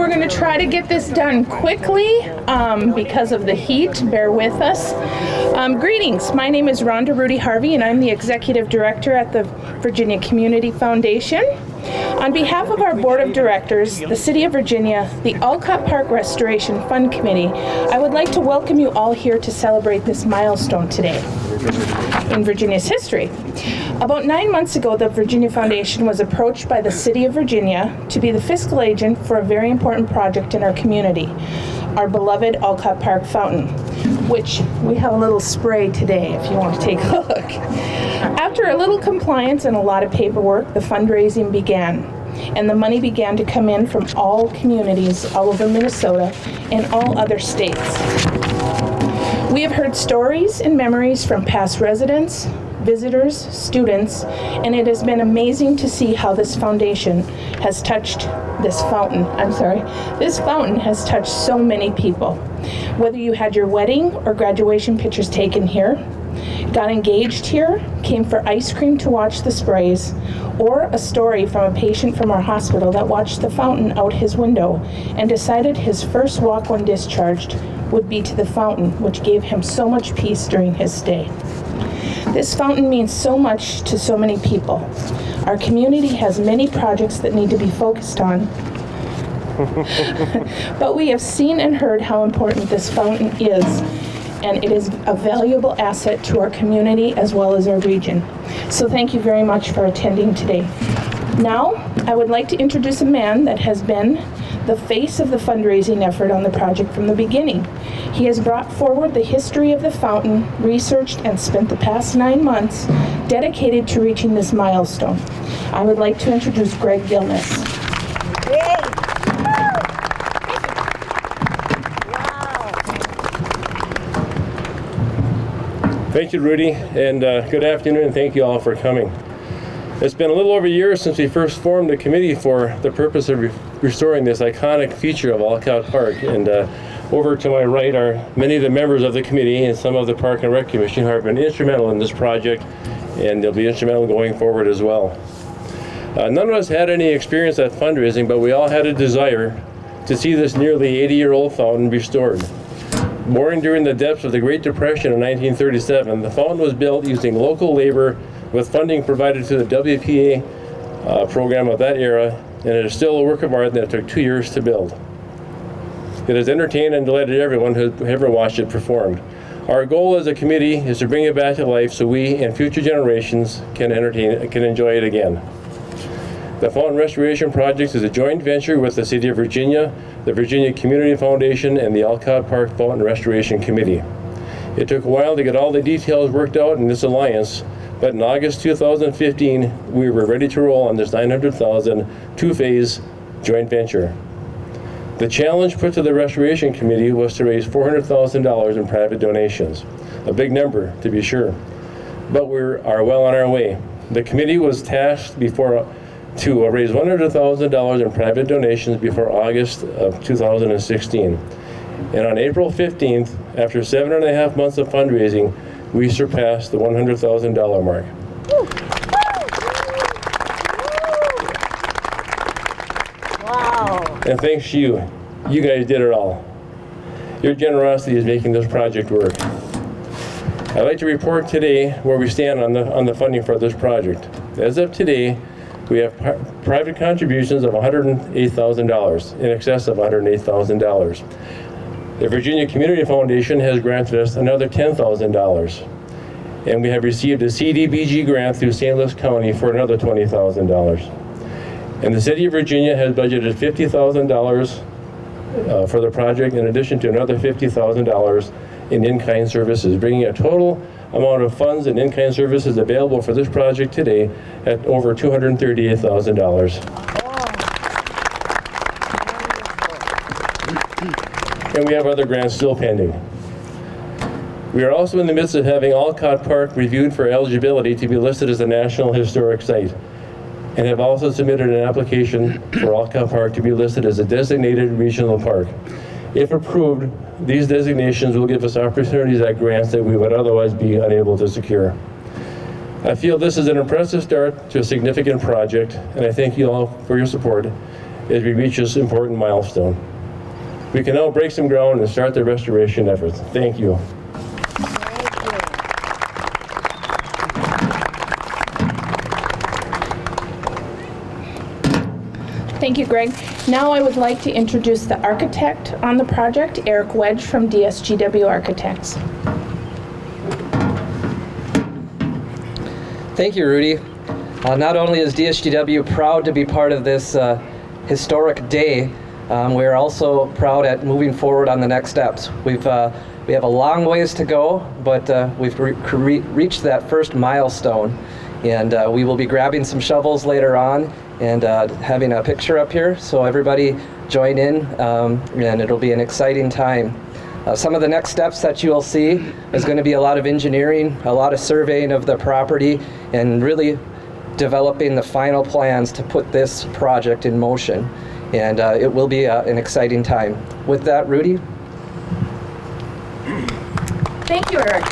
we're going to try to get this done quickly because of the heat. Bear with us. Greetings. My name is Rhonda Rudy Harvey, and I'm the Executive Director at the Virginia Community Foundation. On behalf of our Board of Directors, the City of Virginia, the Olcott Park Restoration Fund Committee, I would like to welcome you all here to celebrate this milestone today in Virginia's history. About 9 months ago, the Virginia Foundation was approached by the City of Virginia to be the fiscal agent for a very important project in our community, our beloved Olcott Park fountain, which we have a little spray today if you want to take a look. After a little compliance and a lot of paperwork, the fundraising began, and the money began to come in from all communities all over Minnesota and all other states. We have heard stories and memories from past residents, visitors, students, and it has been amazing to see how this foundation has touched this fountain has touched so many people. Whether you had your wedding or graduation pictures taken here, got engaged here, came for ice cream to watch the sprays, or a story from a patient from our hospital that watched the fountain out his window and decided his first walk when discharged would be to the fountain, which gave him so much peace during his stay. This fountain means so much to so many people. Our community has many projects that need to be focused on, but we have seen and heard how important this fountain is, and it is a valuable asset to our community as well as our region. So thank you very much for attending today. Now, I would like to introduce a man that has been the face of the fundraising effort on the project from the beginning. He has brought forward the history of the fountain, researched and spent the past 9 months dedicated to reaching this milestone. I would like to introduce Greg Gilness. Thank you, Rudy, and good afternoon, and thank you all for coming. It's been a little over a year since we first formed a committee for the purpose of restoring this iconic feature of Olcott Park, and over to my right are many of the members of the committee and some of the Park and Rec Commission who have been instrumental in this project, and they'll be instrumental going forward as well. None of us had any experience at fundraising, but we all had a desire to see this nearly 80-year-old fountain restored. Born during the depths of the Great Depression in 1937, the fountain was built using local labor with funding provided to the WPA program of that era, and it is still a work of art that took 2 years to build. It has entertained and delighted everyone who has ever watched it performed. Our goal as a committee is to bring it back to life so we and future generations can enjoy it again. The Fountain Restoration Project is a joint venture with the City of Virginia, the Virginia Community Foundation, and the Olcott Park Fountain Restoration Committee. It took a while to get all the details worked out in this alliance, but in August 2015, we were ready to roll on this $900,000 two-phase joint venture. The challenge put to the Restoration Committee was to raise $400,000 in private donations, a big number to be sure, but we are well on our way. The committee was tasked to raise $100,000 in private donations before August of 2016. And on April 15th, after 7.5 months of fundraising, we surpassed the $100,000 mark. Wow. And thanks to you. You guys did it all. Your generosity is making this project work. I'd like to report today where we stand on the funding for this project. As of today, we have private contributions of $108,000, in excess of $108,000. The Virginia Community Foundation has granted us another $10,000, and we have received a CDBG grant through St. Louis County for another $20,000. And the City of Virginia has budgeted $50,000 for the project, in addition to another $50,000 in in-kind services, bringing a total amount of funds and in-kind services available for this project today at over $238,000. And we have other grants still pending. We are also in the midst of having Olcott Park reviewed for eligibility to be listed as a National Historic Site, and have also submitted an application for Olcott Park to be listed as a designated regional park. If approved, these designations will give us opportunities at grants that we would otherwise be unable to secure. I feel this is an impressive start to a significant project, and I thank you all for your support. as we reach this important milestone. We can now break some ground and start the restoration efforts. Thank you. Thank you, Greg. Now I would like to introduce the architect on the project, Eric Wedge from DSGW Architects. Thank you, Rudy. Not only is DSGW proud to be part of this historic day, we are also proud at moving forward on the next steps. We have a long ways to go, but we've reached that first milestone, and we will be grabbing some shovels later on and having a picture up here, so everybody join in, and it'll be an exciting time. Some of the next steps that you'll see is going to be a lot of engineering, a lot of surveying of the property, and really developing the final plans to put this project in motion. And it will be an exciting time. With that, Rudy? Thank you, Eric.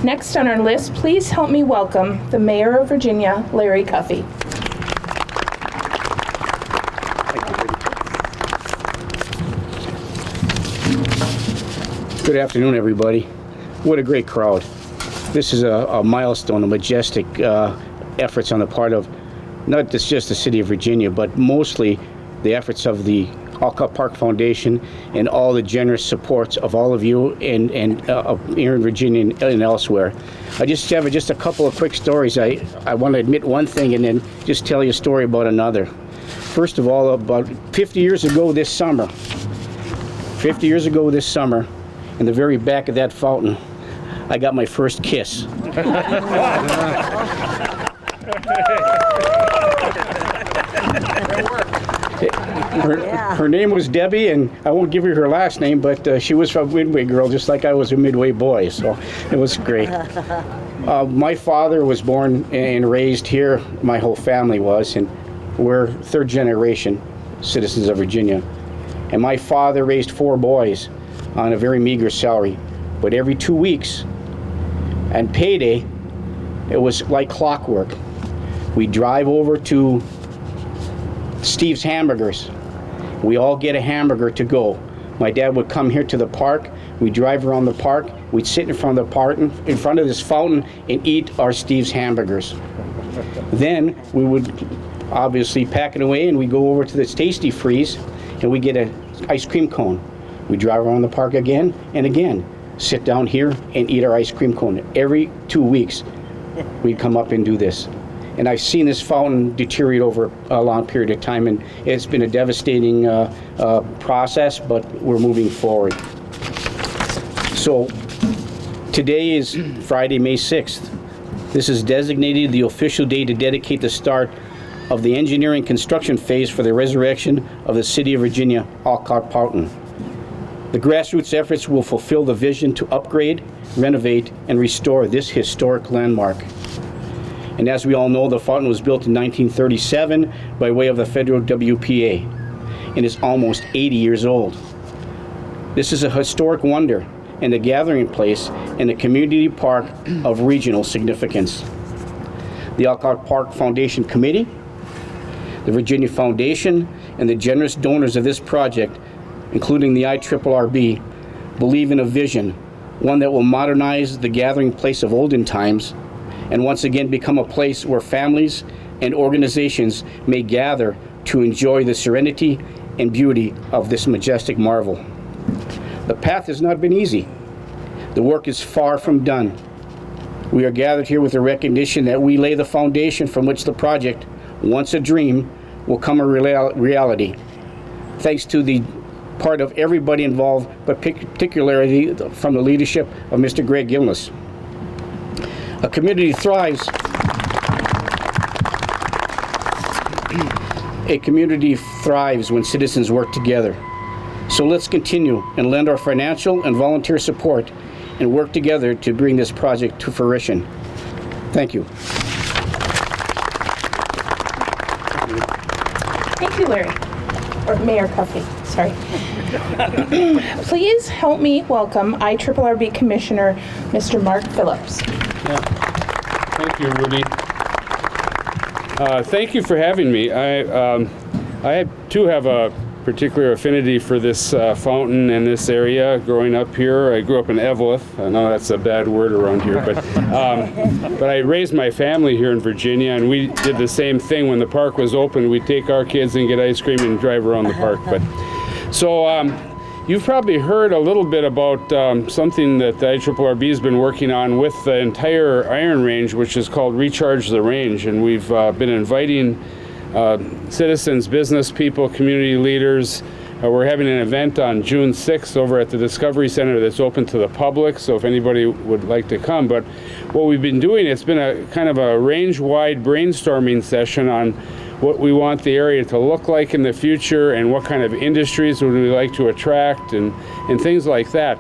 Next on our list, please help me welcome the Mayor of Virginia, Larry Cuffey. Good afternoon, everybody. What a great crowd. This is a milestone, a majestic efforts on the part of not just the city of Virginia, but mostly the efforts of the Olcott Park Foundation and all the generous supports of all of you and here in Virginia and elsewhere. I just have a couple of quick stories. I want to admit one thing and then just tell you a story about another. First of all, about 50 years ago this summer, in the very back of that fountain, I got my first kiss. Her name was Debbie, and I won't give you her last name, but she was from Midway girl, just like I was a Midway boy, so it was great. My father was born and raised here, my whole family was, and we're third generation citizens of Virginia. And my father raised 4 boys on a very meager salary, but every 2 weeks, and payday, it was like clockwork. We'd drive over to Steve's Hamburgers. We all get a hamburger to go. My dad would come here to the park. We'd drive around the park. We'd sit in front of the park, in front of this fountain, and eat our Steve's Hamburgers. Then we would obviously pack it away, and we go over to this Tasty Freeze, and we get an ice cream cone. We drive around the park again and again, sit down here and eat our ice cream cone. Every 2 weeks, we'd come up and do this. And I've seen this fountain deteriorate over a long period of time, and it's been a devastating process, but we're moving forward. So today is Friday, May 6th. This is designated the official day to dedicate the start of the engineering construction phase for the resurrection of the City of Virginia Olcott Park. The grassroots efforts will fulfill the vision to upgrade, renovate, and restore this historic landmark. And as we all know, the fountain was built in 1937 by way of the federal WPA and is almost 80 years old. This is a historic wonder and a gathering place and a community park of regional significance. The Olcott Park Foundation Committee, the Virginia Foundation, and the generous donors of this project, including the IRRB, believe in a vision, one that will modernize the gathering place of olden times and once again become a place where families and organizations may gather to enjoy the serenity and beauty of this majestic marvel. The path has not been easy. The work is far from done. We are gathered here with a recognition that we lay the foundation from which the project, once a dream, will come a reality. Thanks to the part of everybody involved, but particularly from the leadership of Mr. Greg Gilness. A community thrives. A community thrives when citizens work together. So let's continue and lend our financial and volunteer support and work together to bring this project to fruition. Thank you. Thank you, Larry. Or Mayor Cuffey, sorry. Please help me welcome IRRB Commissioner, Mr. Mark Phillips. Thank you, Rudy. Thank you for having me. I too have a particular affinity for this fountain and this area. Growing up here, I grew up in Eveleth. I know that's a bad word around here, but I raised my family here in Virginia, and we did the same thing when the park was open. We'd take our kids and get ice cream and drive around the park. You've probably heard a little bit about something that the IRRB has been working on with the entire Iron Range, which is called Recharge the Range, and we've been inviting citizens, business people, community leaders. We're having an event on June 6th over at the Discovery Center that's open to the public, so if anybody would like to come. But what we've been doing, it's been a kind of a range-wide brainstorming session on what we want the area to look like in the future and what kind of industries would we like to attract and things like that.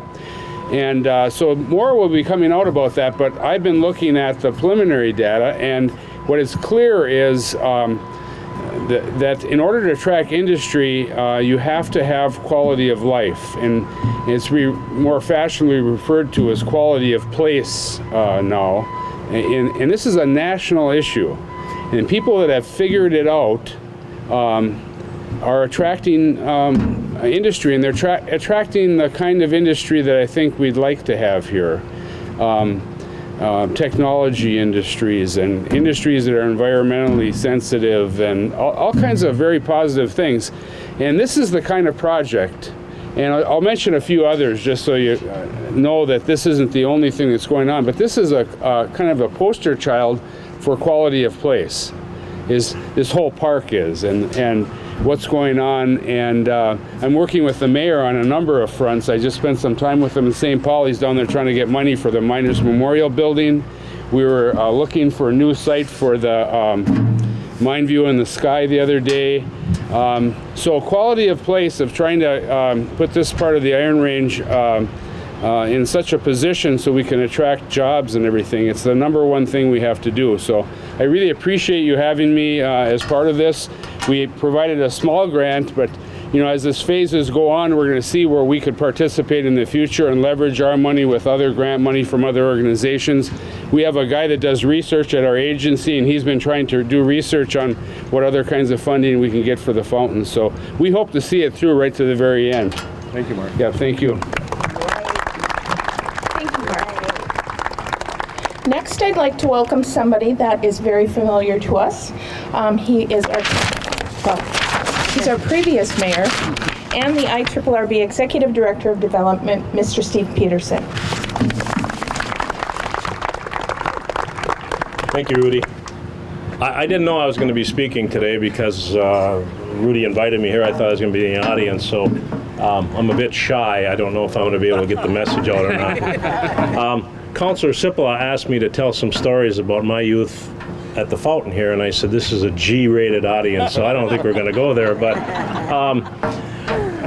And so more will be coming out about that, but I've been looking at the preliminary data, and what is clear is that in order to attract industry, you have to have quality of life, and it's more fashionably referred to as quality of place now. And this is a national issue, and people that have figured it out are attracting industry, and they're attracting the kind of industry that I think we'd like to have here. Technology industries and industries that are environmentally sensitive and all kinds of very positive things. And this is the kind of project, and I'll mention a few others just so you know that this isn't the only thing that's going on, but this is a kind of a poster child for quality of place. Is this whole park is, and what's going on, and I'm working with the mayor on a number of fronts. I just spent some time with him in St. Paul. He's down there trying to get money for the Miners Memorial Building. We were looking for a new site for the Mine View in the Sky the other day. So quality of place of trying to put this part of the Iron Range in such a position so we can attract jobs and everything. It's the number one thing we have to do. So I really appreciate you having me as part of this. We provided a small grant, but as this phases go on, we're going to see where we could participate in the future and leverage our money with other grant money from other organizations. We have a guy that does research at our agency, and he's been trying to do research on what other kinds of funding we can get for the fountain. So we hope to see it through right to the very end. Thank you, Mark. Yeah, thank you. Next, I'd like to welcome somebody that is very familiar to us. He's our previous mayor and the IRRB Executive Director of Development, Mr. Steve Peterson. Thank you, Rudy. I didn't know I was going to be speaking today because Rudy invited me here. I thought I was going to be in the audience, so I'm a bit shy. I don't know if I'm going to be able to get the message out or not. Councilor Sipola asked me to tell some stories about my youth at the fountain here, and I said this is a G-rated audience, so I don't think we're going to go there. But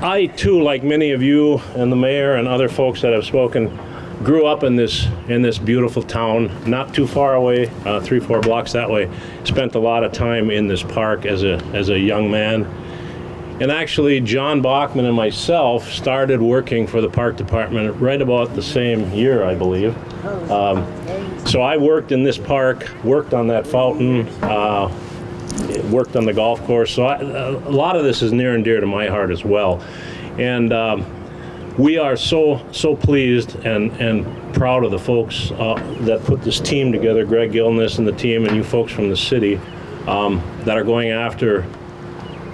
I too, like many of you and the mayor and other folks that have spoken, grew up in this beautiful town, not too far away, 3-4 blocks that way. Spent a lot of time in this park as a young man. And actually, John Bachman and myself started working for the park department right about the same year, I believe. So I worked in this park, worked on that fountain, worked on the golf course. So a lot of this is near and dear to my heart as well. And we are so pleased and proud of the folks that put this team together, Greg Gilness and the team, and you folks from the city that are going after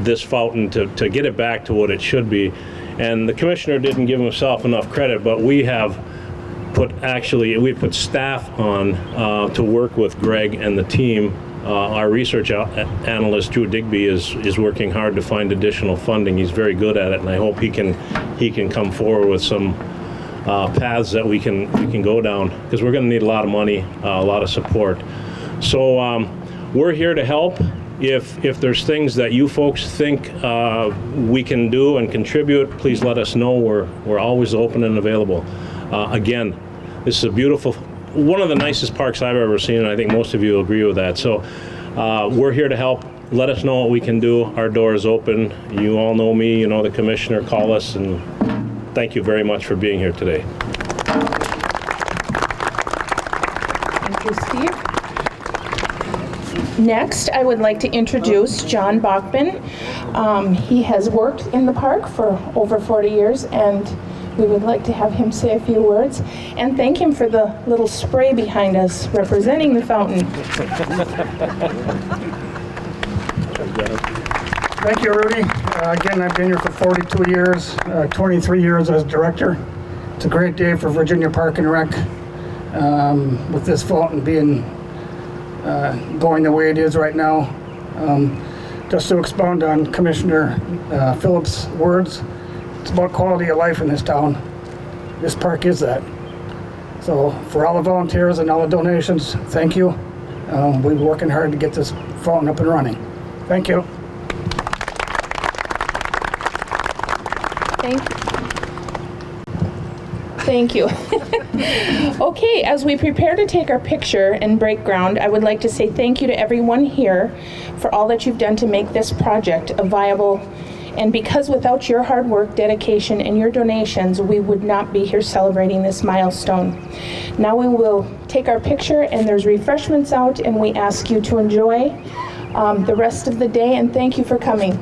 this fountain to get it back to what it should be. And the commissioner didn't give himself enough credit, but we have put staff on to work with Greg and the team. Our research analyst Drew Digby is working hard to find additional funding. He's very good at it, and I hope he can come forward with some paths that we can go down, because we're going to need a lot of money, a lot of support. So we're here to help. If there's things that you folks think we can do and contribute, please let us know. We're always open and available. Again, this is a beautiful, one of the nicest parks I've ever seen, and I think most of you agree with that. So we're here to help. Let us know what we can do. Our door is open. You all know me, you know the commissioner. Call us, and thank you very much for being here today. Thank you, Steve. Next, I would like to introduce John Bachman. He has worked in the park for over 40 years, and we would like to have him say a few words and thank him for the little spray behind us representing the fountain. Thank you, Rudy. Again, I've been here for 42 years, 23 years as director. It's a great day for Virginia Park and Rec with this fountain being going the way it is right now. Just to expound on Commissioner Phillips' words, it's about quality of life in this town. This park is that. So for all the volunteers and all the donations, thank you. We've been working hard to get this fountain up and running. Thank you. Thank you. Okay, as we prepare to take our picture and break ground, I would like to say thank you to everyone here for all that you've done to make this project a viable, and because without your hard work, dedication, and your donations, we would not be here celebrating this milestone. Now we will take our picture, and there's refreshments out, and we ask you to enjoy the rest of the day, and thank you for coming.